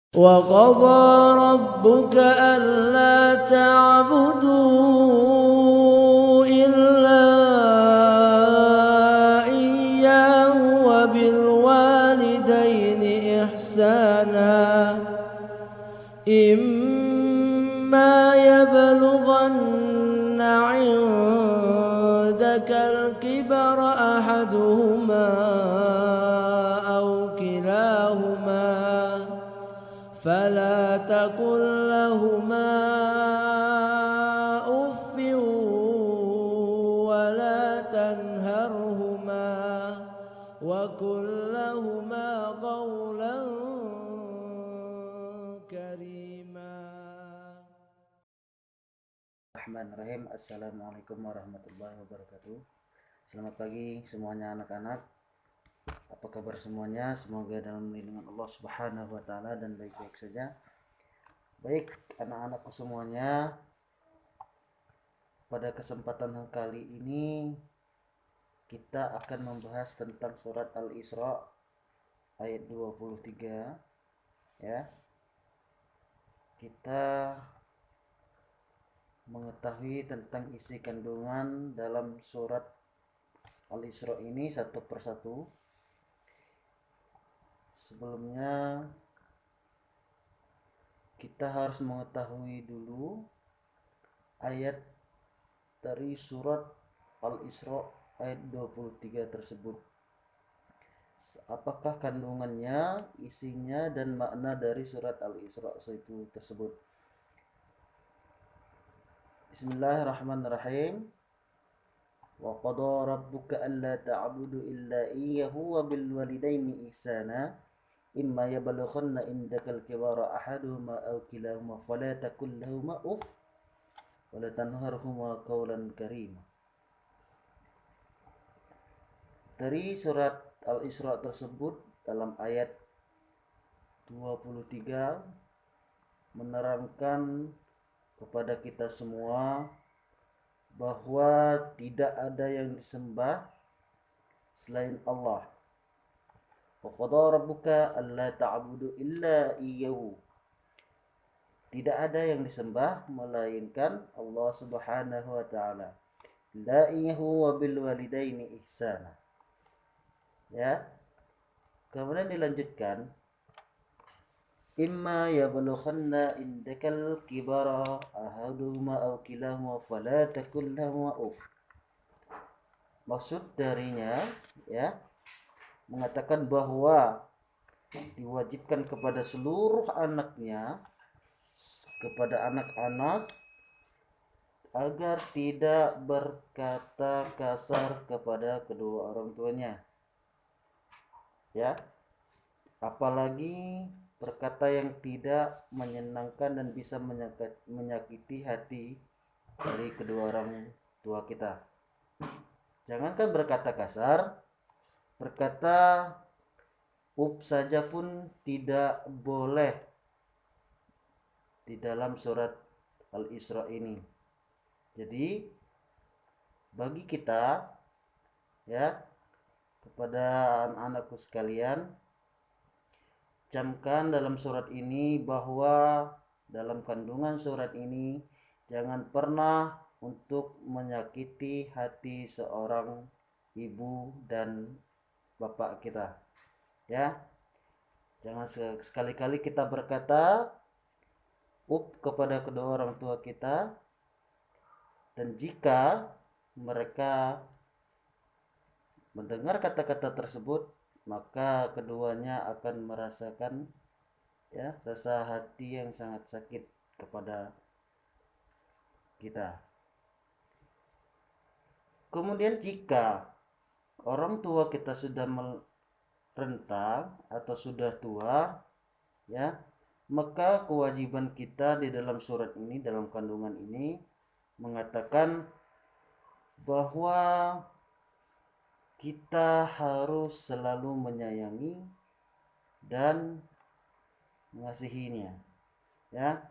وقضى ربك ألا تعبدوا إلا إياه وبالوالدين إحسانا إما يبلغن عندك الكبر أحدهما أو كلاهما فلا تقل لهما أف ولا تنهرهما وقل لهما قولا كريما. Bismillahirrahmanirrahim. Assalamualaikum warahmatullahi wabarakatuh. Selamat pagi semuanya anak-anak. Apa kabar semuanya? Semoga dalam lindungan Allah Subhanahu wa taala dan baik-baik saja. Baik, anak-anakku semuanya, pada kesempatan kali ini kita akan membahas tentang surat Al-Isra ayat 23 ya. Kita mengetahui tentang isi kandungan dalam surat Al-Isra ini satu persatu. Sebelumnya kita harus mengetahui dulu ayat dari surat Al-Isra ayat 23 tersebut. Apakah kandungannya, isinya dan makna dari surat Al-Isra itu tersebut. Bismillahirrahmanirrahim. Wa qada rabbuka alla ta'budu illa iyyahu wa bil walidaini ihsana imma yablughanna indakal kibara ahaduhuma aw kilahuma fala takul lahumā uff wa la tanharhumā qawlan karīma. Dari surat Al-Isra tersebut dalam ayat 23 menerangkan kepada kita semua bahwa tidak ada yang disembah selain Allah. Wa qada rabbuka alla ta'budu illa iyyahu. Tidak ada yang disembah melainkan Allah Subhanahu wa taala. La iyyahu wa bil walidaini ihsana. Ya. Kemudian dilanjutkan, imma yablughanna indakal kibara ahaduhuma aw kilahuma fala takul lahumā uff. Maksud darinya ya, mengatakan bahwa diwajibkan kepada seluruh anaknya, kepada anak-anak, agar tidak berkata kasar kepada kedua orang tuanya ya, apalagi berkata yang tidak menyenangkan dan bisa menyakiti hati dari kedua orang tua kita. Jangankan berkata kasar, berkata saja pun tidak boleh di dalam surat Al-Isra ini. Jadi bagi kita ya, kepada anak-anakku sekalian, camkan dalam surat ini bahwa dalam kandungan surat ini jangan pernah untuk menyakiti hati seorang ibu dan bapak kita ya. Jangan sekali-kali kita berkata kepada kedua orang tua kita, dan jika mereka mendengar kata-kata tersebut maka keduanya akan merasakan ya rasa hati yang sangat sakit kepada kita. Kemudian jika orang tua kita sudah renta atau sudah tua ya, maka kewajiban kita di dalam surat ini, dalam kandungan ini mengatakan bahwa kita harus selalu menyayangi dan mengasihinya ya.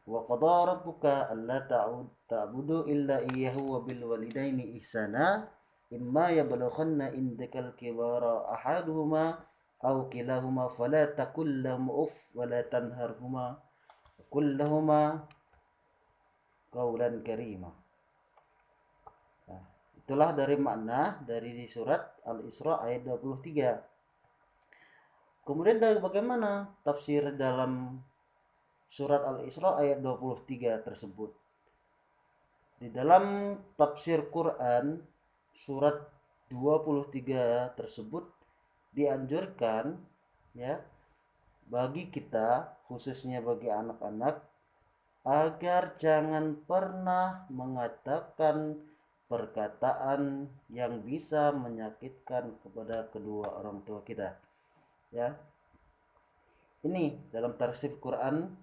Wa qada rabbuka alla ta'budu illa iyyahu wa bil walidaini ihsana imma yablughanna indakal kibara ahaduhuma aw kilahuma fala taqul lahum uff wa la tanharhuma qul lahuma qawlan karima. Nah, itulah dari makna dari surat Al-Isra ayat 23. Kemudian bagaimana tafsir dalam surat Al-Isra ayat 23 tersebut? Di dalam tafsir Quran surat 23 tersebut dianjurkan ya bagi kita, khususnya bagi anak-anak, agar jangan pernah mengatakan perkataan yang bisa menyakitkan kepada kedua orang tua kita. Ya. Ini dalam tafsiran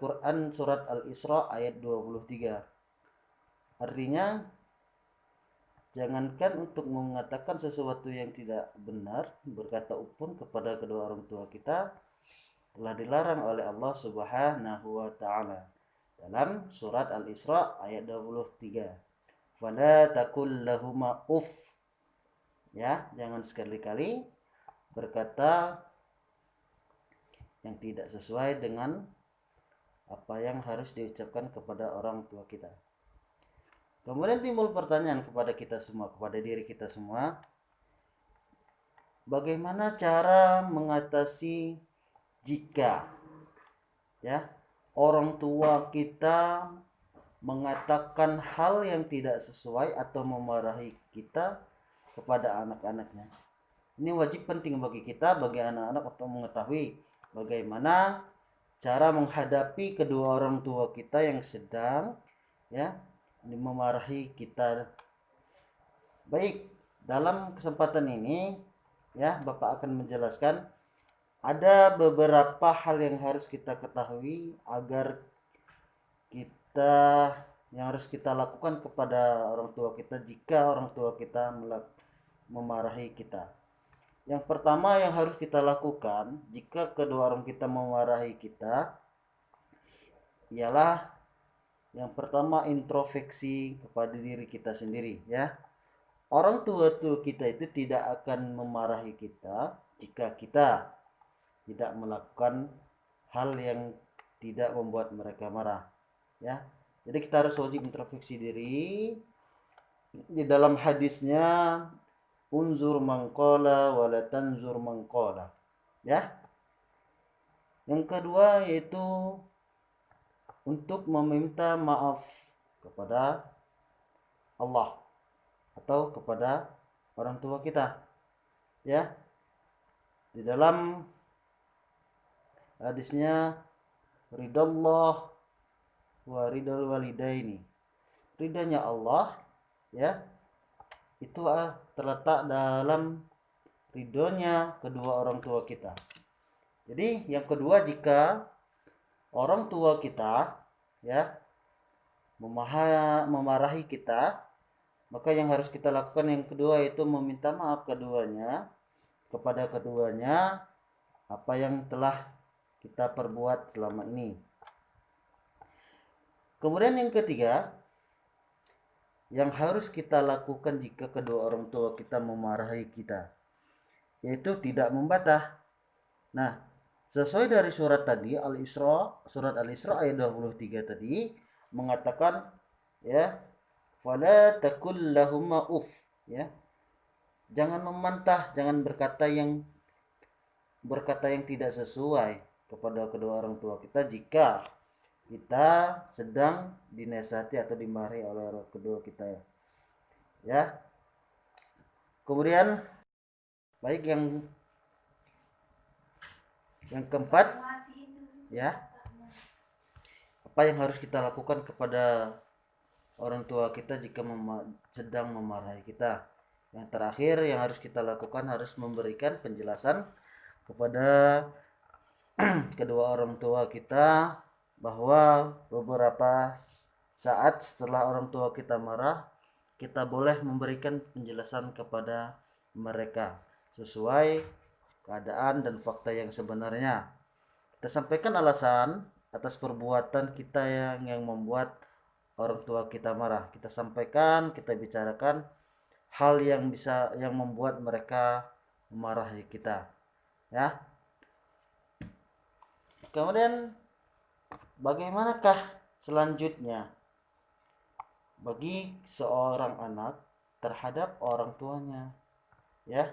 Quran surat Al-Isra ayat 23. Artinya jangankan untuk mengatakan sesuatu yang tidak benar, berkata upun kepada kedua orang tua kita, telah dilarang oleh Allah Subhanahu wa taala dalam surat Al-Isra ayat 23. Fala taqul lahuma uff. Ya, jangan sekali-kali berkata yang tidak sesuai dengan apa yang harus diucapkan kepada orang tua kita. Kemudian timbul pertanyaan kepada kita semua, kepada diri kita semua, bagaimana cara mengatasi jika ya orang tua kita mengatakan hal yang tidak sesuai atau memarahi kita kepada anak-anaknya. Ini wajib penting bagi kita, bagi anak-anak untuk mengetahui bagaimana cara menghadapi kedua orang tua kita yang sedang ya memarahi kita. Baik, dalam kesempatan ini ya Bapak akan menjelaskan ada beberapa hal yang harus kita ketahui agar kita yang harus kita lakukan kepada orang tua kita jika orang tua kita memarahi kita. Yang pertama yang harus kita lakukan jika kedua orang kita memarahi kita ialah yang pertama introspeksi kepada diri kita sendiri ya. Orang tua kita itu tidak akan memarahi kita jika kita tidak melakukan hal yang tidak membuat mereka marah ya. Jadi kita harus wajib introspeksi diri. Di dalam hadisnya unzur mangqala wa la tanzur mangqala ya. Yang kedua yaitu untuk meminta maaf kepada Allah atau kepada orang tua kita ya. Di dalam hadisnya ridallah wa ridal walidaini, ridanya Allah ya itu terletak dalam ridhonya kedua orang tua kita. Jadi yang kedua, jika orang tua kita ya memarahi kita, maka yang harus kita lakukan yang kedua itu meminta maaf kepada keduanya apa yang telah kita perbuat selama ini. Kemudian yang ketiga yang harus kita lakukan jika kedua orang tua kita memarahi kita, yaitu tidak membantah. Nah, sesuai dari surat tadi surat Al-Isra ayat 23 tadi mengatakan ya, fala taqul lahumma uff ya. Jangan membantah, jangan berkata yang tidak sesuai kepada kedua orang tua kita jika kita sedang dinasihati atau dimarahi oleh orang kedua kita ya. Kemudian baik yang keempat ya, apa yang harus kita lakukan kepada orang tua kita jika sedang memarahi kita. Yang terakhir yang harus kita lakukan harus memberikan penjelasan kepada kedua orang tua kita bahwa beberapa saat setelah orang tua kita marah, kita boleh memberikan penjelasan kepada mereka sesuai keadaan dan fakta yang sebenarnya. Kita sampaikan alasan atas perbuatan kita yang membuat orang tua kita marah. Kita sampaikan, kita bicarakan hal yang membuat mereka memarahi kita. Ya. Kemudian bagaimanakah selanjutnya bagi seorang anak terhadap orang tuanya? Ya.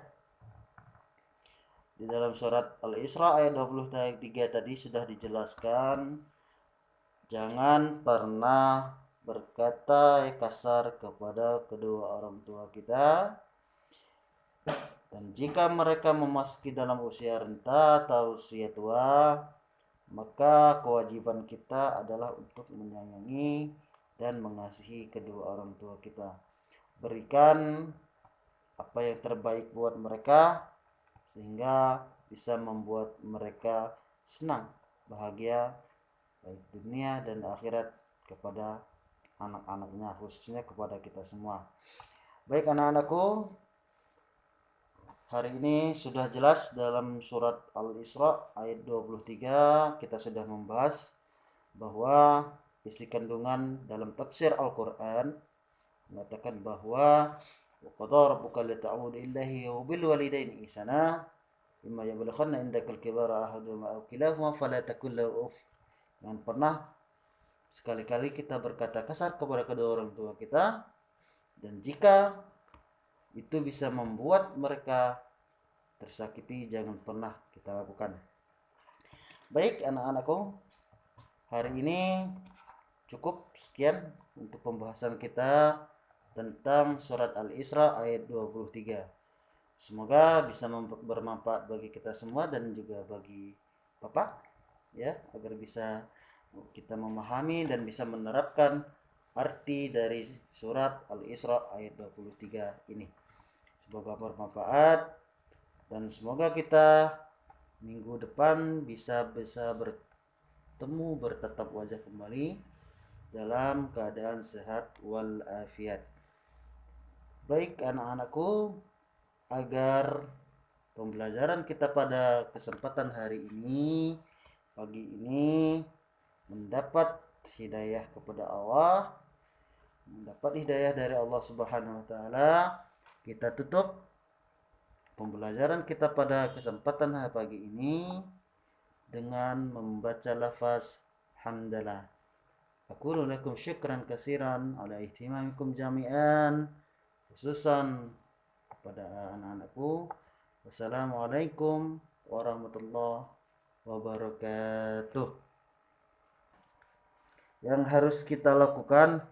Di dalam surat Al-Isra ayat 23 tadi sudah dijelaskan, jangan pernah berkata kasar kepada kedua orang tua kita, dan jika mereka memasuki dalam usia renta atau usia tua, maka kewajiban kita adalah untuk menyayangi dan mengasihi kedua orang tua kita. Berikan apa yang terbaik buat mereka sehingga bisa membuat mereka senang, bahagia, baik dunia dan akhirat kepada anak-anaknya, khususnya kepada kita semua. Baik anak-anakku, hari ini sudah jelas dalam surat Al-Isra ayat 23 kita sudah membahas bahwa isi kandungan dalam tafsir Al-Quran mengatakan bahwa وَقَضَى رَبُّكَ أَلَّا تَعْبُدُوا إِلَّا إِيَّاهُ وَبِالْوَالِدَيْنِ إِحْسَانًا إِمَّا يَبْلُغَنَّ عِندَكَ الْكِبَرَ أَحَدُهُمَا أَوْ كِلَاهُمَا فَلَا تَقُل لَّهُمَا أُفٍّ. Jangan pernah sekali-kali kita berkata kasar kepada kedua orang tua kita, dan jika itu bisa membuat mereka tersakiti, jangan pernah kita lakukan. Baik anak-anakku, hari ini cukup sekian untuk pembahasan kita tentang surat Al-Isra ayat 23. Semoga bisa bermanfaat bagi kita semua dan juga bagi Bapak, ya, agar bisa kita memahami dan bisa menerapkan arti dari surat Al-Isra ayat 23 ini. Semoga bermanfaat dan semoga kita minggu depan bisa bertemu, bertatap wajah kembali dalam keadaan sehat walafiat. Baik anak-anakku, agar pembelajaran kita pada kesempatan hari ini, pagi ini, mendapat hidayah kepada Allah, mendapat hidayah dari Allah Subhanahu wa taala, kita tutup pembelajaran kita pada kesempatan pagi ini dengan membaca lafaz hamdalah. Aqulu lakum syukran katsiran ala ihtimamikum jami'an, khususan kepada anak-anakku. Wassalamualaikum warahmatullahi wabarakatuh. Yang harus kita lakukan